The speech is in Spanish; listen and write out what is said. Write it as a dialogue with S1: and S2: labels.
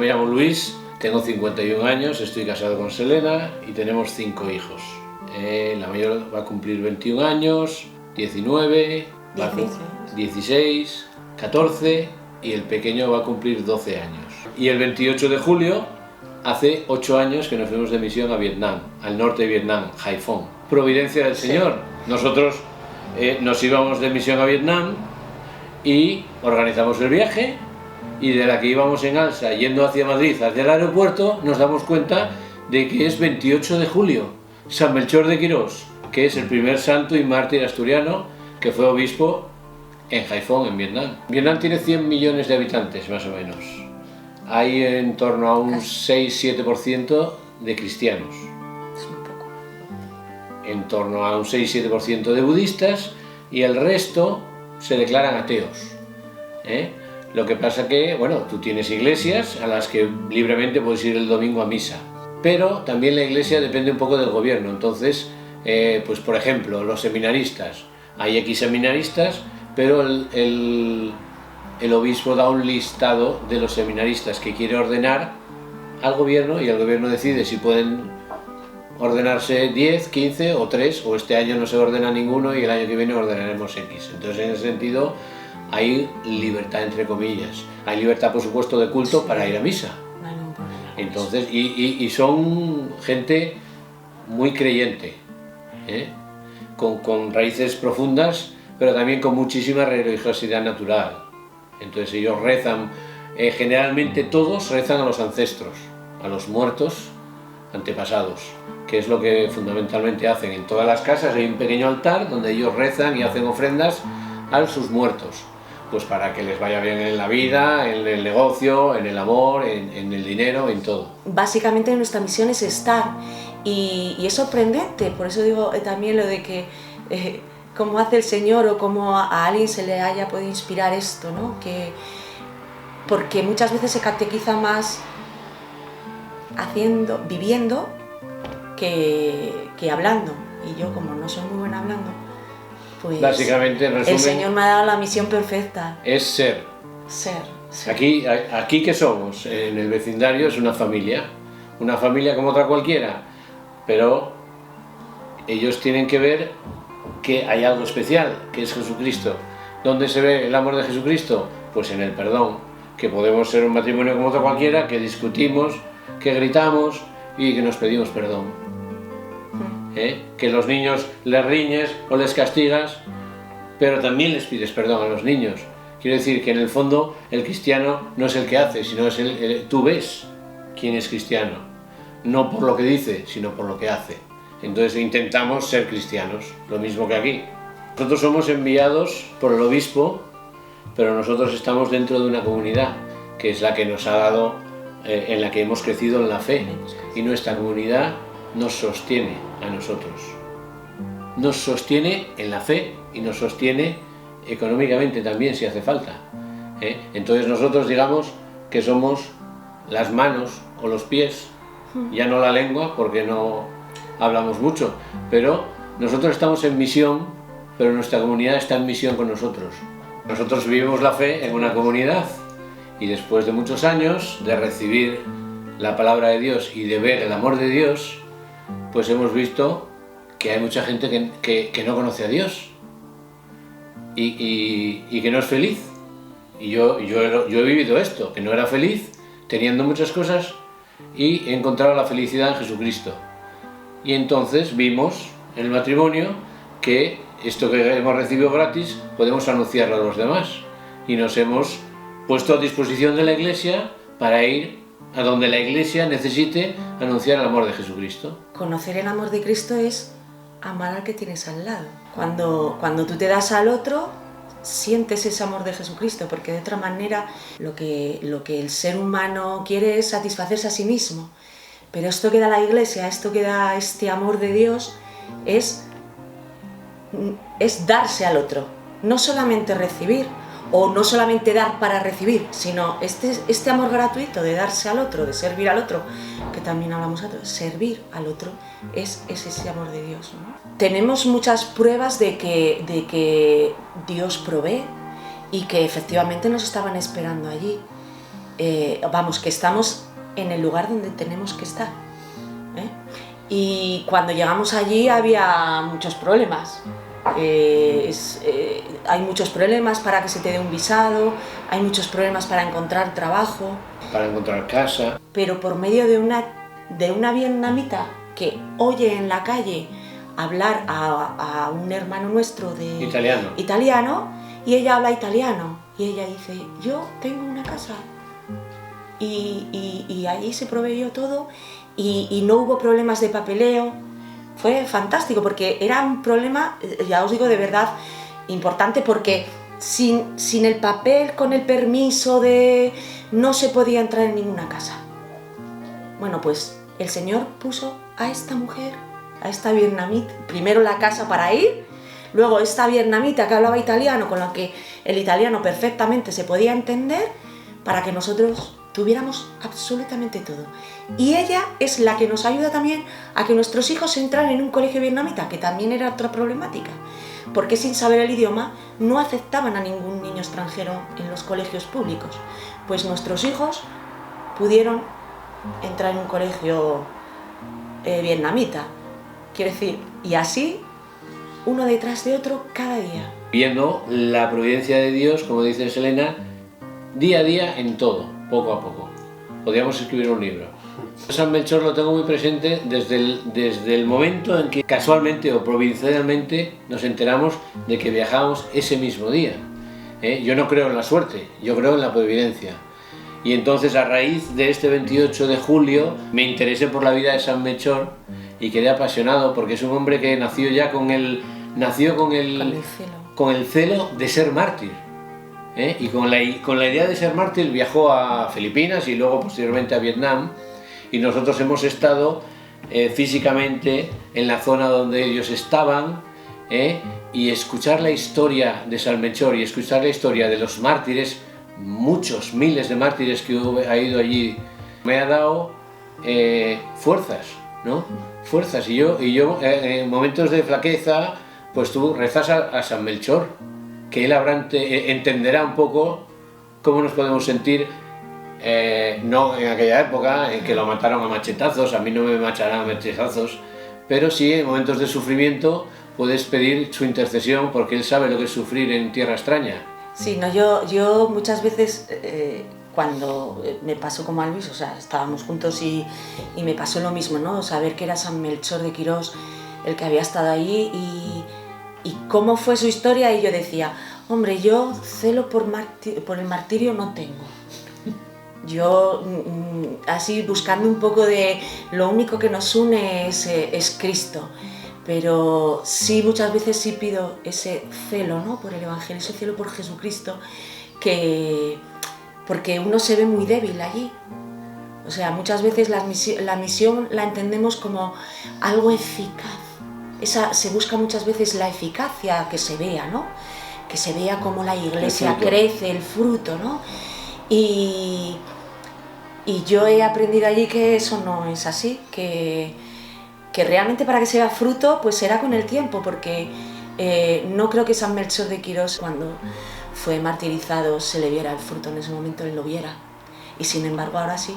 S1: me llamo Luis, tengo 51 años, estoy casado con Selena y tenemos 5 hijos. La mayor va a cumplir 21 años, 19, 16, 14 y el pequeño va a cumplir 12 años. Y el 28 de julio, hace 8 años que nos fuimos de misión a Vietnam, al norte de Vietnam, Haiphong. Providencia del Señor. Nosotros nos íbamos de misión a Vietnam y organizamos el viaje, y de la que íbamos en alza yendo hacia Madrid, hacia el aeropuerto, nos damos cuenta de que es 28 de julio. San Melchor de Quirós, que es el primer santo y mártir asturiano que fue obispo en Haiphong, en Vietnam. Vietnam tiene 100 millones de habitantes, más o menos. Hay en torno a un 6-7% de cristianos.
S2: Es muy poco.
S1: En torno a un 6-7% de budistas y el resto se declaran ateos. Lo que pasa que, bueno, tú tienes iglesias a las que libremente puedes ir el domingo a misa. Pero también la iglesia depende un poco del gobierno, entonces, pues por ejemplo, los seminaristas, hay X seminaristas, pero el obispo da un listado de los seminaristas que quiere ordenar al gobierno y el gobierno decide si pueden ordenarse 10, 15 o 3, o este año no se ordena ninguno y el año que viene ordenaremos X. Entonces, en ese sentido, hay libertad entre comillas, hay libertad por supuesto de culto para ir a misa. Entonces, y son gente muy creyente, con raíces profundas, pero también con muchísima religiosidad natural. Entonces ellos rezan, generalmente todos rezan a los ancestros, a los muertos antepasados, que es lo que fundamentalmente hacen. En todas las casas hay un pequeño altar donde ellos rezan y hacen ofrendas a sus muertos. Pues para que les vaya bien en la vida, en el negocio, en el amor, en el dinero, en todo.
S2: Básicamente nuestra misión es estar, y es sorprendente, por eso digo también lo de que cómo hace el Señor o cómo a alguien se le haya podido inspirar esto, ¿no? Porque muchas veces se catequiza más viviendo que hablando, y yo como no soy muy buena hablando, pues
S1: básicamente, en resumen,
S2: el Señor me ha dado la misión perfecta.
S1: Es ser. Aquí ¿qué somos? En el vecindario es una familia como otra cualquiera, pero ellos tienen que ver que hay algo especial, que es Jesucristo. ¿Dónde se ve el amor de Jesucristo? Pues en el perdón, que podemos ser un matrimonio como otra cualquiera, que discutimos, que gritamos y que nos pedimos perdón. Que los niños les riñes o les castigas, pero también les pides perdón a los niños. Quiero decir que en el fondo el cristiano no es el que hace, sino es tú ves quién es cristiano, no por lo que dice, sino por lo que hace. Entonces intentamos ser cristianos, lo mismo que aquí. Nosotros somos enviados por el obispo, pero nosotros estamos dentro de una comunidad, que es la que nos ha dado, en la que hemos crecido en la fe, y nuestra comunidad nos sostiene a nosotros, nos sostiene en la fe y nos sostiene económicamente también si hace falta. Entonces nosotros digamos que somos las manos o los pies, ya no la lengua porque no hablamos mucho, pero nosotros estamos en misión, pero nuestra comunidad está en misión con nosotros. Nosotros vivimos la fe en una comunidad y después de muchos años de recibir la palabra de Dios y de ver el amor de Dios, pues hemos visto que hay mucha gente que no conoce a Dios y que no es feliz. Y yo he vivido esto, que no era feliz, teniendo muchas cosas, y he encontrado la felicidad en Jesucristo. Y entonces vimos en el matrimonio que esto que hemos recibido gratis podemos anunciarlo a los demás. Y nos hemos puesto a disposición de la Iglesia para ir a donde la Iglesia necesite anunciar el amor de Jesucristo.
S2: Conocer el amor de Cristo es amar al que tienes al lado. Cuando tú te das al otro, sientes ese amor de Jesucristo, porque de otra manera lo que el ser humano quiere es satisfacerse a sí mismo. Pero esto que da la Iglesia, esto que da este amor de Dios, es darse al otro, no solamente recibir, o no solamente dar para recibir, sino este amor gratuito de darse al otro, de servir al otro, que también hablamos de servir al otro, es ese amor de Dios, ¿no? Tenemos muchas pruebas de que Dios provee y que efectivamente nos estaban esperando allí. vamos, que estamos en el lugar donde tenemos que estar, ¿eh? Y cuando llegamos allí había muchos problemas. Hay muchos problemas para que se te dé un visado, hay muchos problemas para encontrar trabajo,
S1: para encontrar casa.
S2: Pero por medio de una vietnamita que oye en la calle hablar a un hermano nuestro de italiano, y ella habla italiano, y ella dice: yo tengo una casa, y ahí se proveyó todo, y no hubo problemas de papeleo. Fue fantástico, porque era un problema, ya os digo, de verdad importante, porque sin el papel, con el permiso no se podía entrar en ninguna casa. Bueno, pues el Señor puso a esta mujer, a esta vietnamita, primero la casa para ir, luego esta vietnamita que hablaba italiano, con la que el italiano perfectamente se podía entender, para que nosotros tuviéramos absolutamente todo. Y ella es la que nos ayuda también a que nuestros hijos entran en un colegio vietnamita, que también era otra problemática, porque sin saber el idioma no aceptaban a ningún niño extranjero en los colegios públicos. Pues nuestros hijos pudieron entrar en un colegio vietnamita, quiero decir, y así, uno detrás de otro cada día.
S1: Viendo la providencia de Dios, como dice Selena, día a día en todo, poco a poco. Podríamos escribir un libro. San Melchor lo tengo muy presente desde el momento en que casualmente o providencialmente nos enteramos de que viajamos ese mismo día. Yo no creo en la suerte, yo creo en la providencia. Y entonces, a raíz de este 28 de julio, me interesé por la vida de San Melchor y quedé apasionado, porque es un hombre que nació ya con el celo de ser mártir. Y con la idea de ser mártir viajó a Filipinas y luego posteriormente a Vietnam, y nosotros hemos estado físicamente en la zona donde ellos estaban, y escuchar la historia de San Melchor y escuchar la historia de los mártires, muchos miles de mártires que ha ido allí, me ha dado fuerzas, ¿no? Fuerzas, y yo en momentos de flaqueza, pues tú rezas a San Melchor, que él entenderá un poco cómo nos podemos sentir, no en aquella época en que lo mataron a machetazos, a mí no me macharán a machetazos, pero sí en momentos de sufrimiento puedes pedir su intercesión, porque él sabe lo que es sufrir en tierra extraña.
S2: Sí, no, yo muchas veces, cuando me pasó como a Luis, o sea, estábamos juntos y me pasó lo mismo, ¿no? Saber que era San Melchor de Quirós el que había estado allí y cómo fue su historia, y yo decía: hombre, yo celo por el martirio no tengo. Yo, así buscando un poco de lo único que nos une es Cristo, pero sí, muchas veces sí pido ese celo, ¿no?, por el Evangelio, ese celo por Jesucristo, porque uno se ve muy débil allí. O sea, muchas veces la misión la entendemos como algo eficaz. Se busca muchas veces la eficacia, que se vea, ¿no? Que se vea cómo la iglesia crece, el fruto, ¿no? Y yo he aprendido allí que eso no es así, que realmente para que se vea fruto, pues será con el tiempo, porque no creo que San Melchor de Quirós, cuando fue martirizado, se le viera el fruto en ese momento, él lo viera. Y sin embargo ahora sí.